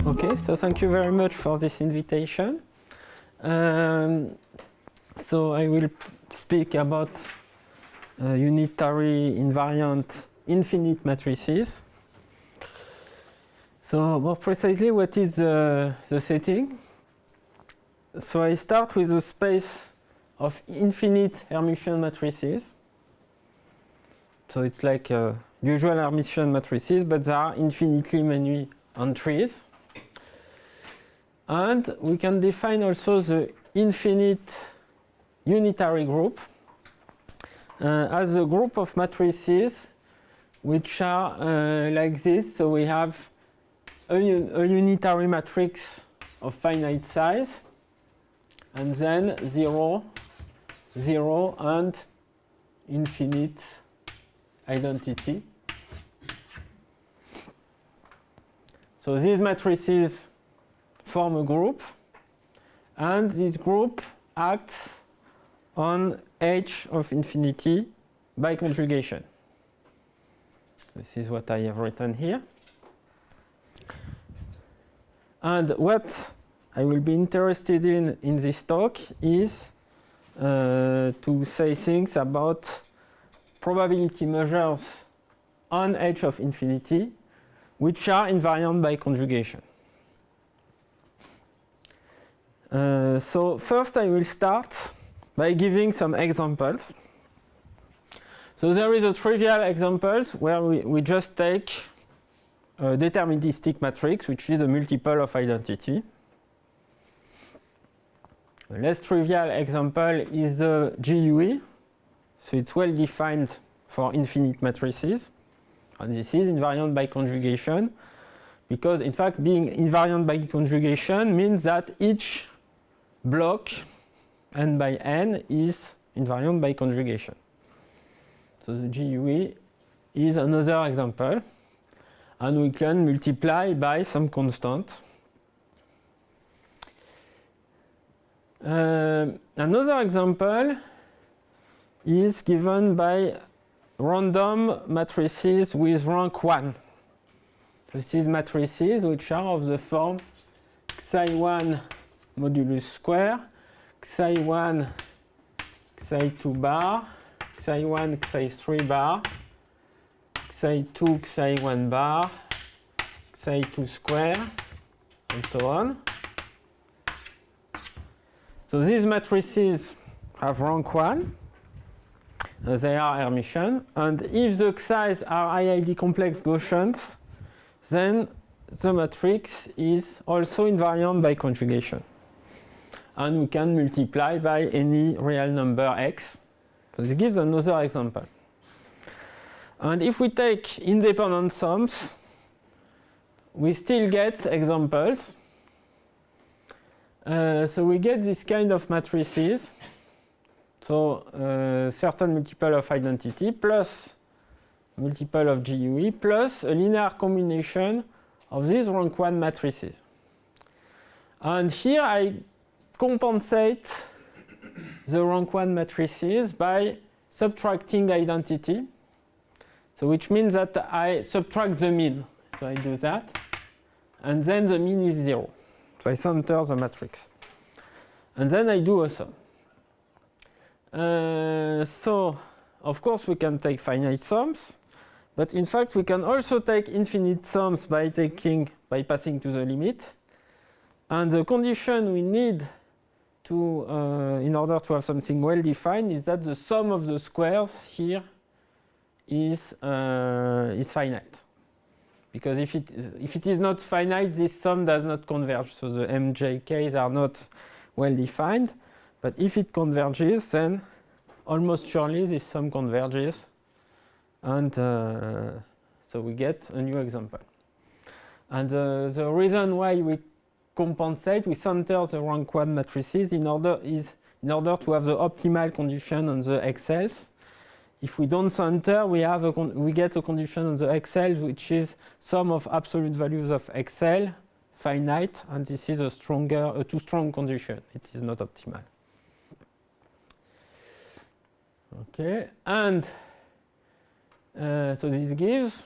Okay, so thank you very much for this invitation. So I will speak about unitary invariant infinite matrices. So more precisely, what is the setting? So I start with a space of infinite Hermitian matrices. So it's like usual Hermitian matrices, but there are infinitely many entries. And we can define also the infinite unitary group as a group of matrices which are like this. So we have a unitary matrix of finite size, and then 0, 0, and infinite identity. So these matrices form a group, and this group acts on H of infinity by conjugation. This is what I have written here. And what I will be interested in this talk is to say things about probability measures on H of infinity, which are invariant by conjugation. So first I will start by giving some examples. So there is a trivial example where we just take a deterministic matrix, which is a multiple of identity. A less trivial example is the GUE. So it's well defined for infinite matrices. And this is invariant by conjugation, because in fact being invariant by conjugation means that each block n by n is invariant by conjugation. So the GUE is another example, and we can multiply by some constant. Another example is given by random matrices with rank 1. So these matrices which are of the form xi1 modulus square, xi1 xi2 bar, xi1 xi3 bar, xi2 xi1 bar, xi2 square, and so on. So these matrices have rank 1. They are Hermitian, and if the xi's are IID complex Gaussians, then the matrix is also invariant by conjugation. And we can multiply by any real number x. So this gives another example. And if we take independent sums, we still get examples. So we get this kind of matrices. So certain multiple of identity plus multiple of GUE plus a linear combination of these rank 1 matrices. And here I compensate the rank 1 matrices by subtracting identity. So which means that I subtract the mean. So I do that. And then the mean is 0. So I center the matrix. And then I do a sum. So, of course, we can take finite sums, but in fact, we can also take infinite sums by passing to the limit. And the condition we need to, in order to have something well defined, is that the sum of the squares here is finite. Because if it is not finite, this sum does not converge. So the MJKs are not well defined. But if it converges, then almost surely this sum converges. And so we get a new example. And the reason why we compensate, we center the rank 1 matrices in order to have the optimal condition on the XLs. If we don't center, we get a condition on the XLs which is sum of absolute values of XL finite, and this is a too strong condition. It is not optimal. Okay, and so this gives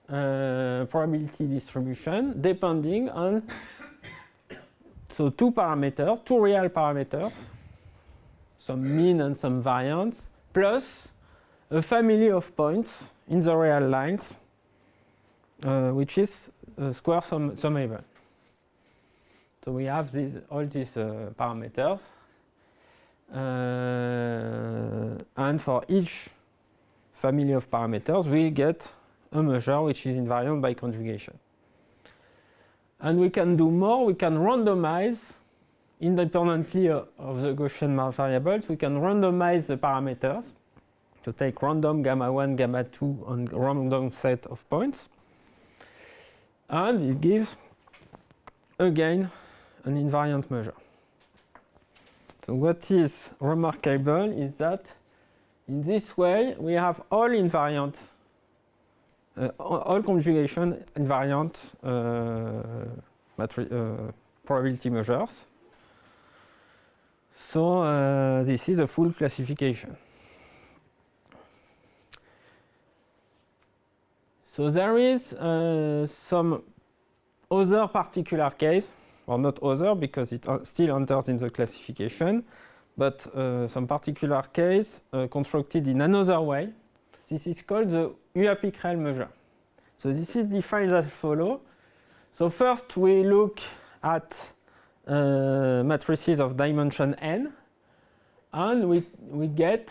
probability distribution depending on two parameters, two real parameters, some mean and some variance, plus a family of points in the real lines, which is square summable. So we have all these parameters, and for each family of parameters, we get a measure which is invariant by conjugation. And we can do more. We can randomize independently of the Gaussian variables. We can randomize the parameters to take random gamma 1, gamma 2 on a random set of points. And it gives, again, an invariant measure. So what is remarkable is that in this way we have all invariant, all conjugation invariant probability measures. So this is a full classification. So there is some other particular case, or not other because it still enters in the classification, but some particular case constructed in another way. This is called the UA-Pickrel measure. So this is defined as follows. So first we look at matrices of dimension n, and we get,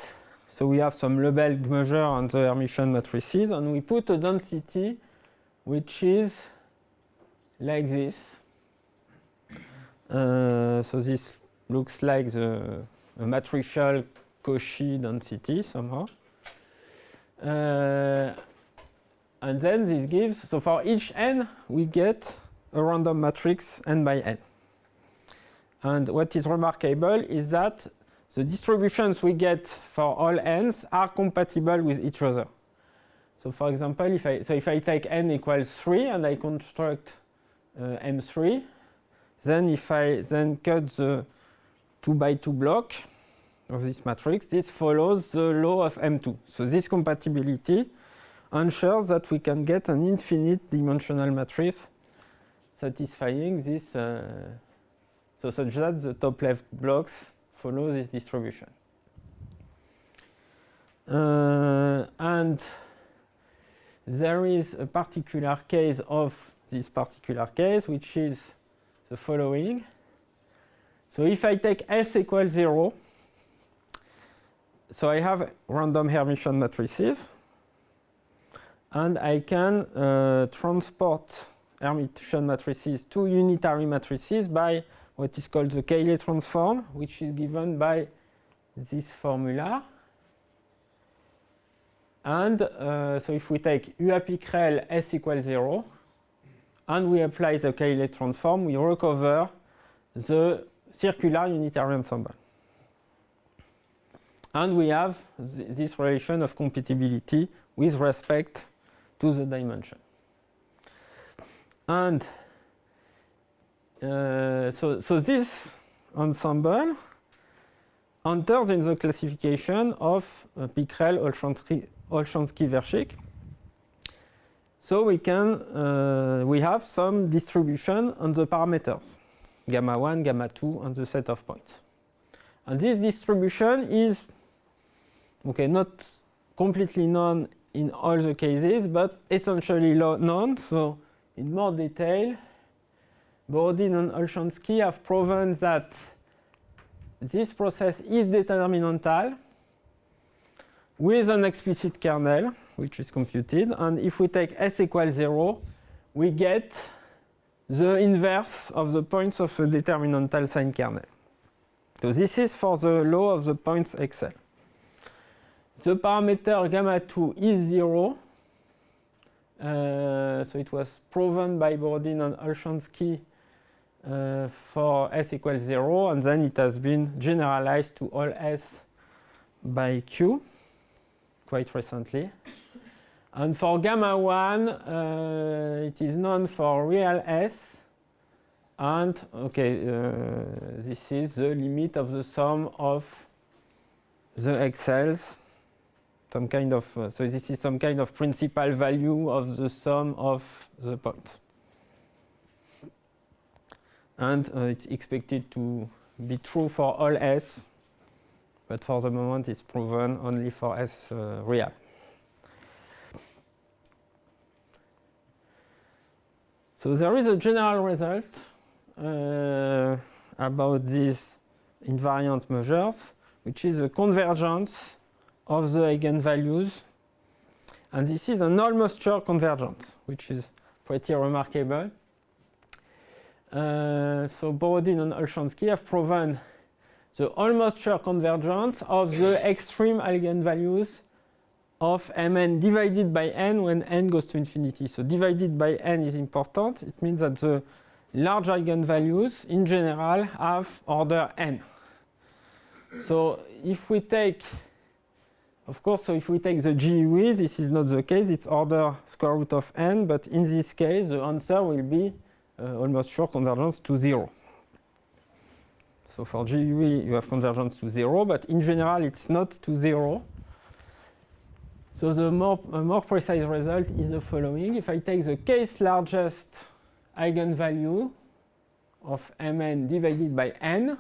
so we have some Lebesgue measure on the Hermitian matrices, and we put a density which is like this. So this looks like a matricial Cauchy density somehow. And then this gives, so for each n, we get a random matrix n by n. And what is remarkable is that the distributions we get for all n's are compatible with each other. So for example, if I take n equals 3 and I construct M3, then if I then cut the 2 by 2 block of this matrix, this follows the law of M2. So this compatibility ensures that we can get an infinite dimensional matrix satisfying this, so such that the top left blocks follow this distribution. And there is a particular case of this particular case, which is the following. So if I take S equals 0, so I have random Hermitian matrices, and I can transport Hermitian matrices to unitary matrices by what is called the Cayley transform, which is given by this formula. And so if we take UA-Pickrel S equals 0, and we apply the Cayley transform, we recover the circular unitary ensemble. And we have this relation of compatibility with respect to the dimension. And so this ensemble enters in the classification of Pickrel-Olshansky-Verschick. So we have some distribution on the parameters, gamma 1, gamma 2, and the set of points. And this distribution is not completely known in all the cases, but essentially known. So in more detail, Borodin and Olshansky have proven that this process is determinantal with an explicit kernel, which is computed. And if we take S equals 0, we get the inverse of the points of a determinantal sign kernel. So this is for the law of the points XL. The parameter gamma 2 is 0. So it was proven by Borodin and Olshansky for S equals 0, and then it has been generalized to all S by Q quite recently. And for gamma 1, it is known for real S. And okay, this is the limit of the sum of the XLs. Some kind of so this is some kind of principal value of the sum of the points. And it's expected to be true for all S, but for the moment it's proven only for S real. So there is a general result about these invariant measures, which is a convergence of the eigenvalues. And this is an almost sure convergence, which is pretty remarkable. So Borodin and Olshansky have proven the almost sure convergence of the extreme eigenvalues of Mn divided by n when n goes to infinity. So divided by n is important. It means that the large eigenvalues in general have order n. So if we take, of course, so if we take the GUE, this is not the case. It's order square root of n, but in this case, the answer will be almost sure convergence to 0. So for GUE, you have convergence to 0, but in general, it's not to 0. So the more precise result is the following. If I take the case largest eigenvalue of Mn divided by n,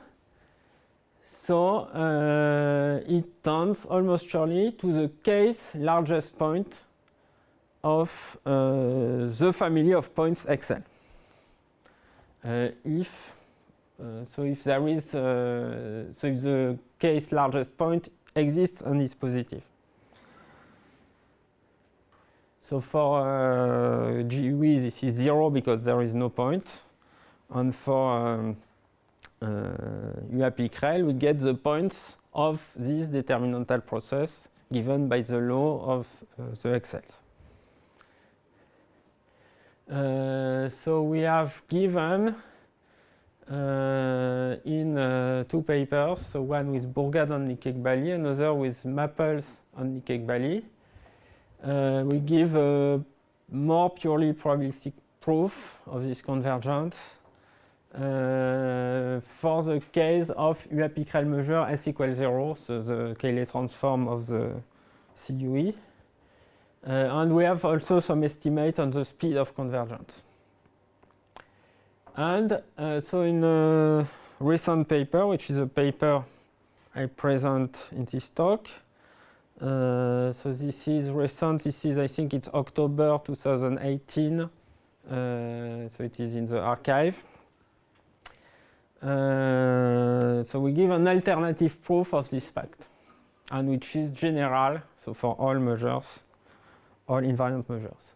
so it tends almost surely to the case largest point of the family of points Xl. If there is, so if the case largest point exists and is positive. So for GUE, this is 0 because there is no point. And for UAPICREL, we get the points of this determinantal process given by the law of the XLs. So we have given in 2 papers, so one with Bourgade and Likekbali, another with Maples and Likekbali. We give a more purely probabilistic proof of this convergence for the case of UAPICREL measure S equals 0, so the Cayley transform of the CUE. And we have also some estimate on the speed of convergence. And so in a recent paper, which is a paper I present in this talk, so this is recent, this is, I think it's October 2018, so it is in the archive. So we give an alternative proof of this fact, and which is general, so for all measures, all invariant measures.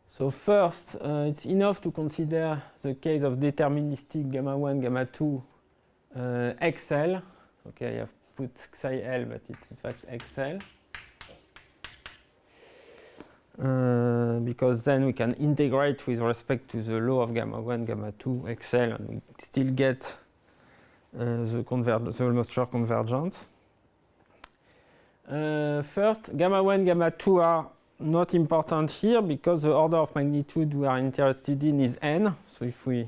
So first, it's enough to consider the case of deterministic gamma 1, gamma 2 XL. Okay, I have put psi L, but it's in fact XL. Because then we can integrate with respect to the law of gamma 1, gamma 2 XL, and we still get the almost sure convergence. First, gamma 1, gamma 2 are not important here because the order of magnitude we are interested in is n. So if we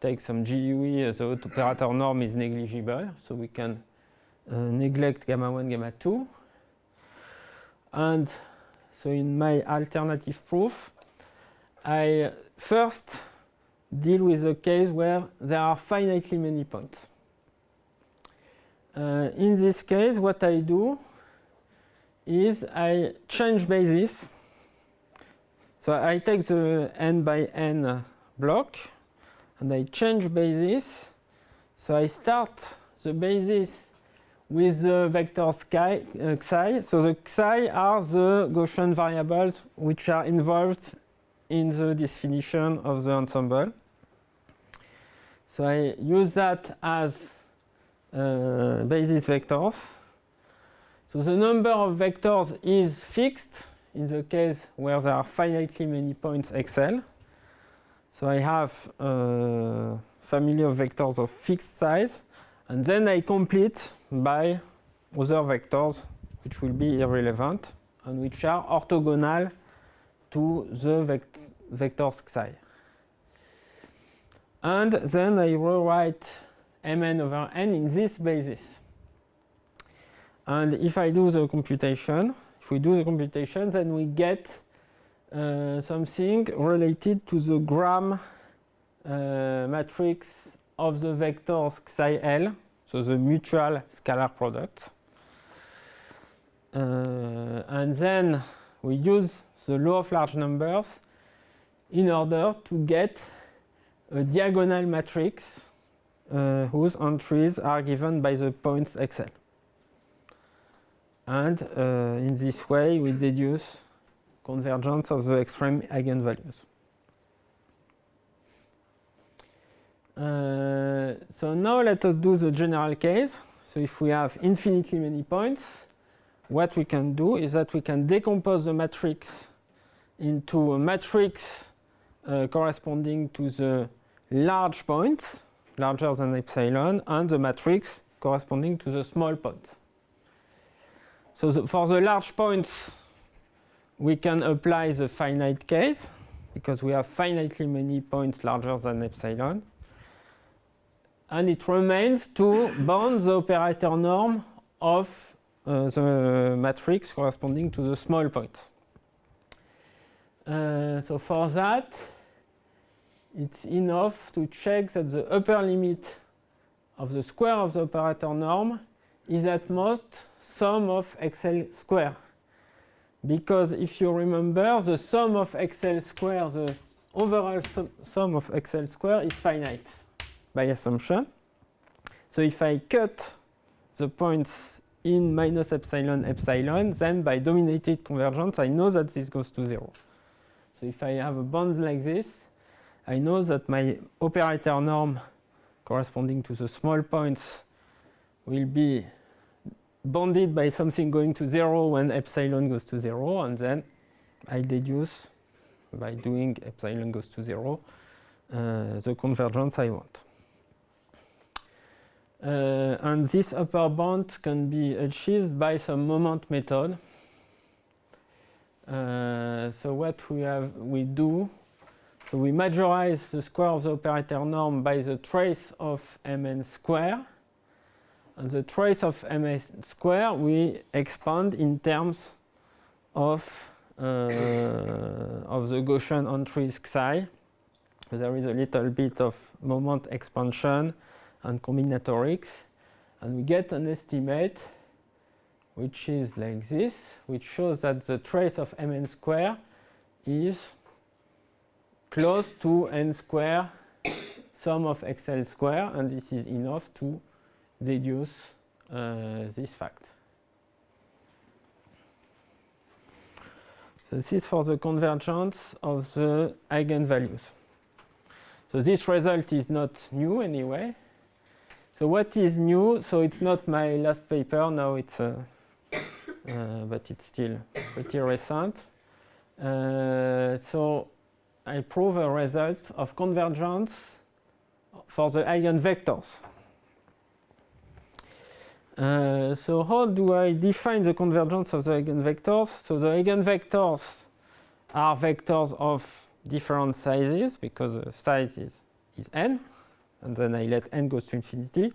take some GUE, the operator norm is negligible, so we can neglect gamma 1, gamma 2. And so in my alternative proof, I first deal with a case where there are finitely many points. In this case, what I do is I change basis. So I take the n by n block and I change basis. So I start the basis with the vector xi. So the xi are the Gaussian variables which are involved in the definition of the ensemble. So I use that as basis vectors. So the number of vectors is fixed in the case where there are finitely many points XL. So I have a family of vectors of fixed size, and then I complete by other vectors which will be irrelevant, and which are orthogonal to the vectors xi. And then I rewrite mn over n in this basis. And if I do the computation, if we do the computation, then we get something related to the gram matrix of the vectors xi L, so the mutual scalar product. And then we use the law of large numbers in order to get a diagonal matrix whose entries are given by the points xl. And in this way, we deduce convergence of the extreme eigenvalues. So now let us do the general case. So if we have infinitely many points, what we can do is that we can decompose the matrix into a matrix corresponding to the large points, larger than epsilon, and the matrix corresponding to the small points. So for the large points, we can apply the finite case, because we have finitely many points larger than epsilon. And it remains to bound the operator norm of the matrix corresponding to the small points. So for that, it's enough to check that the upper limit of the square of the operator norm is at most sum of xl square. Because if you remember, the sum of xl square, the overall sum of xl square is finite by assumption. So if I cut the points in minus epsilon epsilon, then by dominated convergence, I know that this goes to 0. So if I have a bond like this, I know that my operator norm corresponding to the small points will be bounded by something going to 0 when epsilon goes to 0, and then I deduce by doing epsilon goes to 0 the convergence I want. And this upper bound can be achieved by some moment method. So what we do, so we majorize the square of the operator norm by the trace of mn square. And the trace of mn square we expand in terms of the Gaussian entries xi. So there is a little bit of moment expansion and combinatorics, and we get an estimate which is like this, which shows that the trace of mn square is close to n square sum of xl square, and this is enough to deduce this fact. So this is for the convergence of the eigenvalues. So this result is not new anyway. So what is new? So it's not my last paper, now it's but it's still pretty recent. So I prove a result of convergence for the eigenvectors. So how do I define the convergence of the eigenvectors? So the eigenvectors are vectors of different sizes, because the size is n, and then I let n goes to infinity.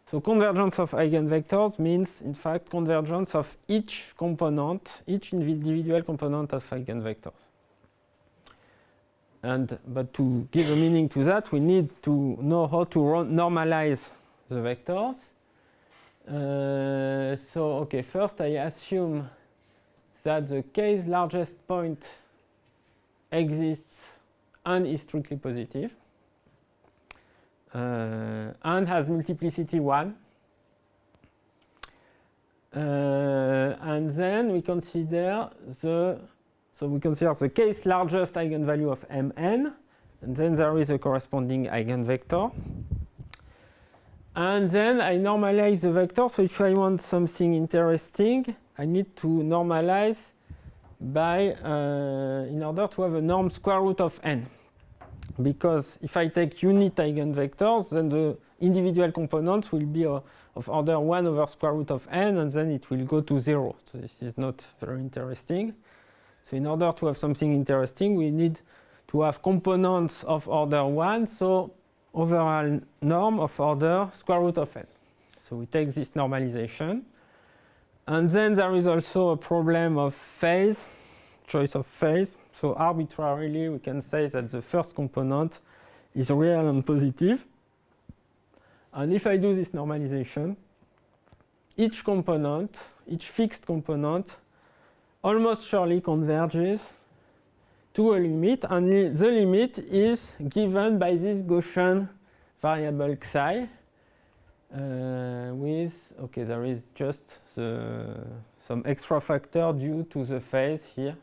So convergence of eigenvectors means, in fact, convergence of each component, each individual component of eigenvectors. But to give a meaning to that, we need to know how to normalize the vectors. So, okay, first I assume that the k's largest point exists and is strictly positive, and has multiplicity 1. And then we consider the k's largest eigenvalue of mn, and then there is a corresponding eigenvector. And then I normalize the vector. So if I want something interesting, I need to normalize by in order to have a norm square root of n. Because if I take unit eigenvectors, then the individual components will be of order 1 over square root of n, and then it will go to 0. So this is not very interesting. So in order to have something interesting, we need to have components of order 1, so overall norm of order square root of n. So we take this normalization. And then there is also a problem of phase, choice of phase. So arbitrarily, we can say that the first component is real and positive. And if I do this normalization, each component, each fixed component, almost surely converges to a limit, and the limit is given by this Gaussian variable xi with, okay, there is just some extra factor due to the phase here,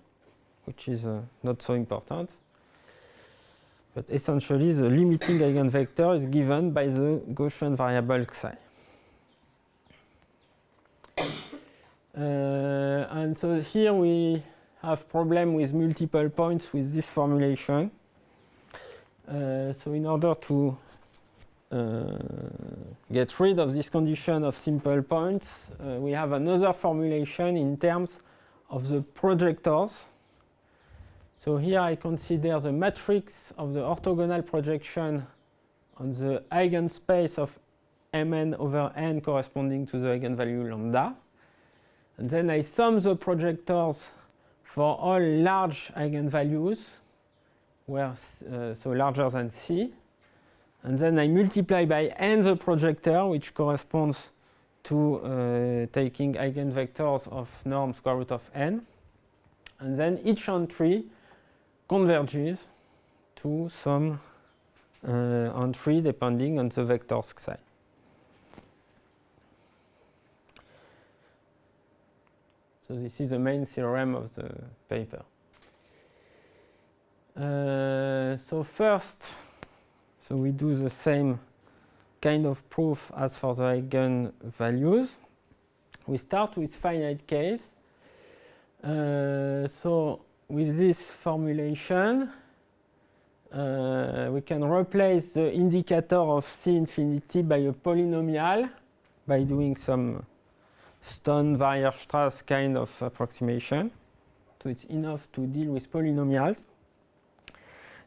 which is not so important. But essentially, the limiting eigenvector is given by the Gaussian variable xi. And so here we have problem with multiple points with this formulation. So in order to get rid of this condition of simple points, we have another formulation in terms of the projectors. So here I consider the matrix of the orthogonal projection on the eigenspace of Mn over n corresponding to the eigenvalue lambda. And then I sum the projectors for all large eigenvalues, where so larger than C. And then I multiply by n the projector, which corresponds to taking eigenvectors of norm square root of n. And then each entry converges to some entry depending on the vectors xi. So this is the main theorem of the paper. So first, so we do the same kind of proof as for the eigenvalues. We start with finite case. So with this formulation, we can replace the indicator of C infinity by a polynomial by doing some Stone-Weierstrass kind of approximation. So it's enough to deal with polynomials.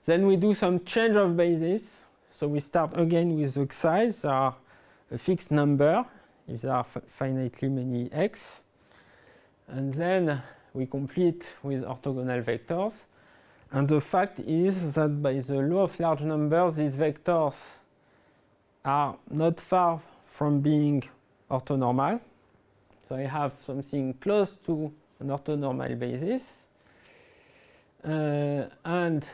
Then we do some change of basis. So we start again with the xi. There are a fixed number if there are finitely many x. And then we complete with orthogonal vectors. And the fact is that by the law of large numbers, these vectors are not far from being orthonormal. So I have something close to an orthonormal basis. And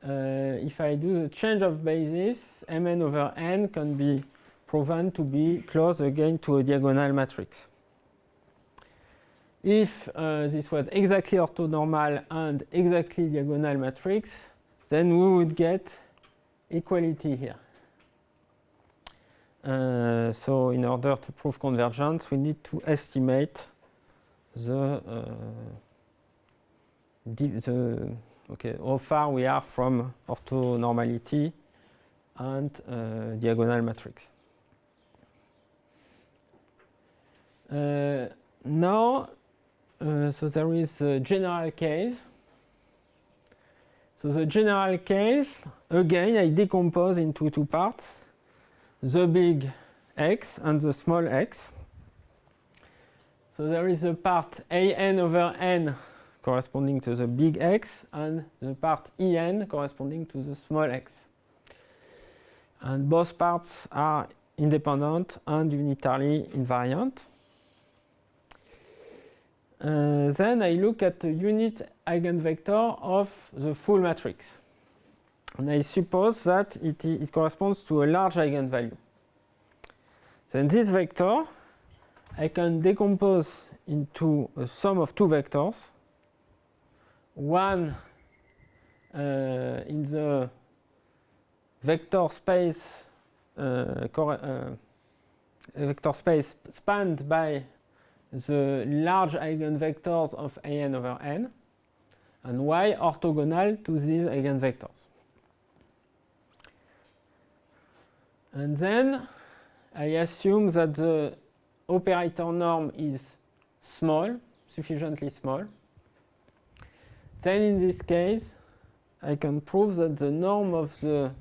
if I do the change of basis, Mn over n can be proven to be close again to a diagonal matrix. If this was exactly orthonormal and exactly diagonal matrix, then we would get equality here. So in order to prove convergence, we need to estimate how far we are from orthonormality and diagonal matrix. Now, so there is a general case. So the general case, again, I decompose into two parts, the big x and the small x. So there is a part an over n corresponding to the big x and the part en corresponding to the small x. And both parts are independent and unitarily invariant. Then I look at the unit eigenvector of the full matrix. And I suppose that it corresponds to a large eigenvalue. Then this vector, I can decompose into a sum of two vectors. One in the vector space spanned by the large eigenvectors of an over n, and y orthogonal to these eigenvectors. And then I assume that the operator norm is small, sufficiently small. Then in this case, I can prove that the norm of the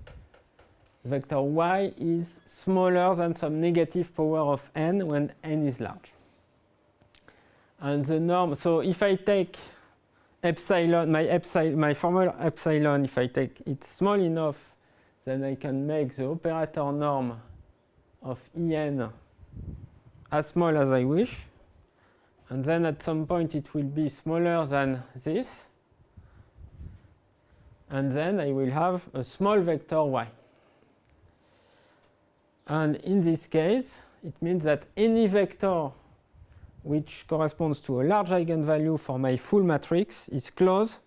vector y is smaller than some negative power of n when n is large. And the norm, so if I take epsilon, my formal epsilon, if I take it small enough, then I can make the operator norm of En as small as I wish. And then at some point it will be smaller than this. And then I will have a small vector y. And in this case, it means that any vector which corresponds to a large eigenvalue for my full matrix is close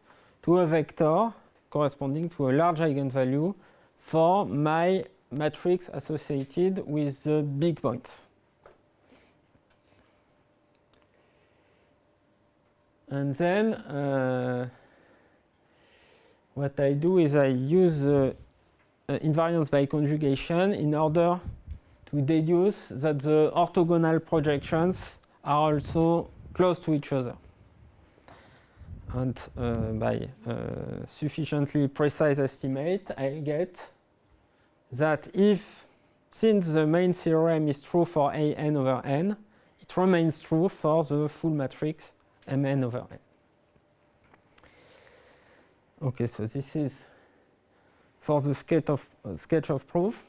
to a vector corresponding to a large eigenvalue for my matrix associated with the big points. And then what I do is I use invariance by conjugation in order to deduce that the orthogonal projections are also close to each other. And by sufficiently precise estimate, I get that since the main theorem is true for an over n, it remains true for the full matrix mn over n. Okay, so this is for the sketch of proof.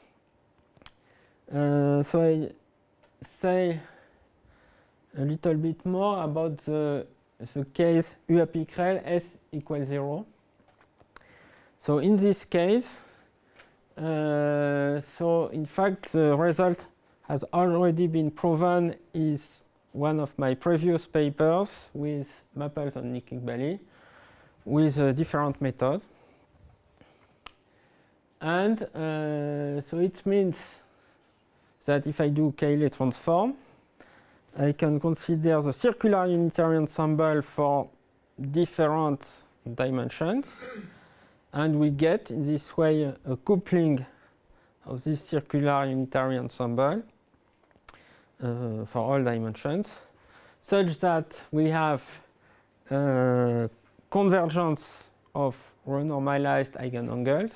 So I say a little bit more about the case U appliquerel S equals 0. So in this case, so in fact the result has already been proven is one of my previous papers with Maples and Nikic-Bally with a different method. And so it means that if I do Cayley transform, I can consider the circular unitary ensemble for different dimensions. And we get, in this way, a coupling of this circular unitary ensemble for all dimensions, such that we have convergence of renormalized eigenangles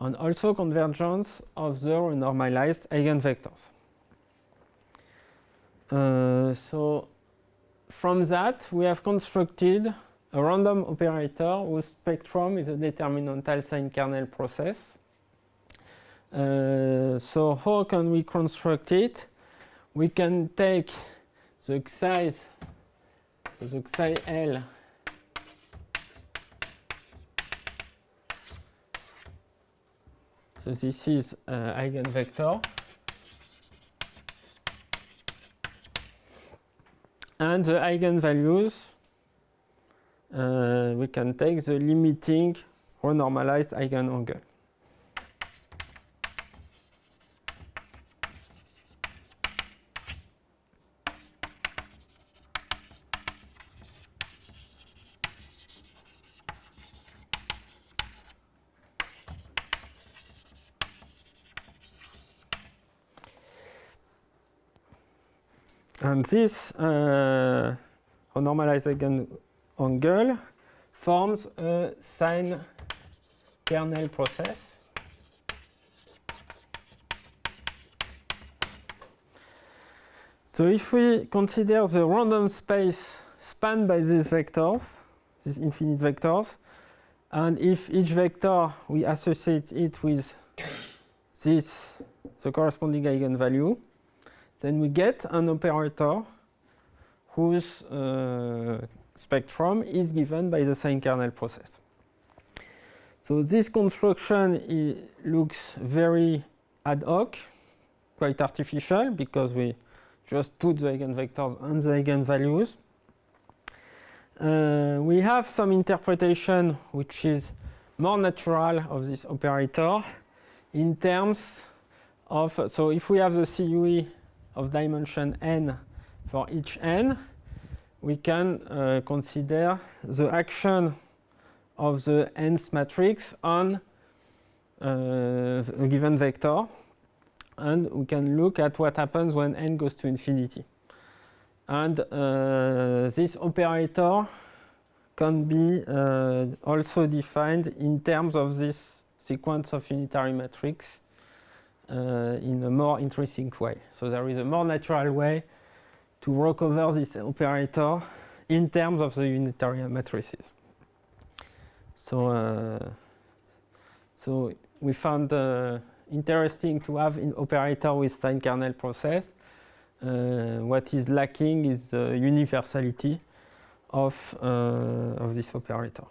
and also convergence of the renormalized eigenvectors. So from that, we have constructed a random operator whose spectrum is a determinantal sine kernel process. So how can we construct it? We can take the xi L so this is eigenvector, and the eigenvalues we can take the limiting renormalized eigenangle. And this renormalized eigenangle forms a sine kernel process. So if we consider the random space spanned by these vectors, these infinite vectors, and if each vector we associate it with this, the corresponding eigenvalue, then we get an operator whose spectrum is given by the sine kernel process. So this construction looks very ad hoc, quite artificial, because we just put the eigenvectors and the eigenvalues. We have some interpretation which is more natural of this operator in terms of, so if we have the CUE of dimension n for each n, we can consider the action of the nth matrix on a given vector. and we can look at what happens when n goes to infinity. And this operator can be also defined in terms of this sequence of unitary matrix in a more interesting way. So there is a more natural way to recover this operator in terms of the unitary matrices. So, so we found interesting to have an operator with sign kernel process. What is lacking is the universality of this operator.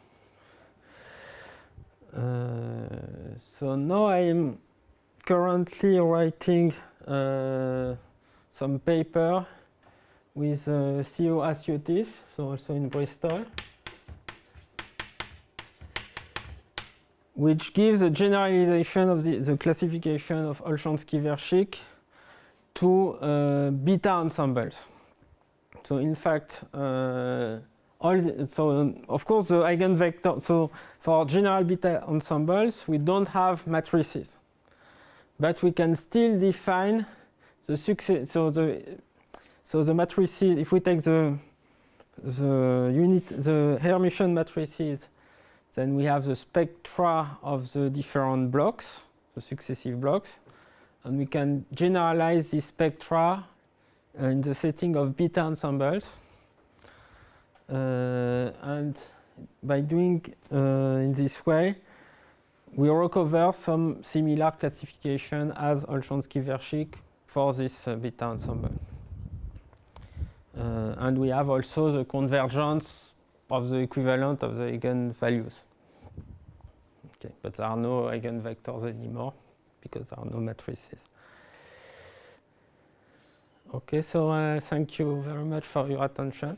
So now I am currently writing some paper with Theo Assiotis, so also in Bristol, which gives a generalization of the classification of Olshansky-Virchik to beta ensembles. So in fact, of course the eigenvector, so for general beta ensembles, we don't have matrices. But we can still define the success, so the matrices, if we take the Hermitian matrices, then we have the spectra of the different blocks, the successive blocks, and we can generalize this spectra in the setting of beta ensembles. And by doing in this way, we recover some similar classification as Olshansky-Virchik for this beta ensemble. And we have also the convergence of the equivalent of the eigenvalues. Okay, but there are no eigenvectors anymore because there are no matrices. Okay, so thank you very much for your attention.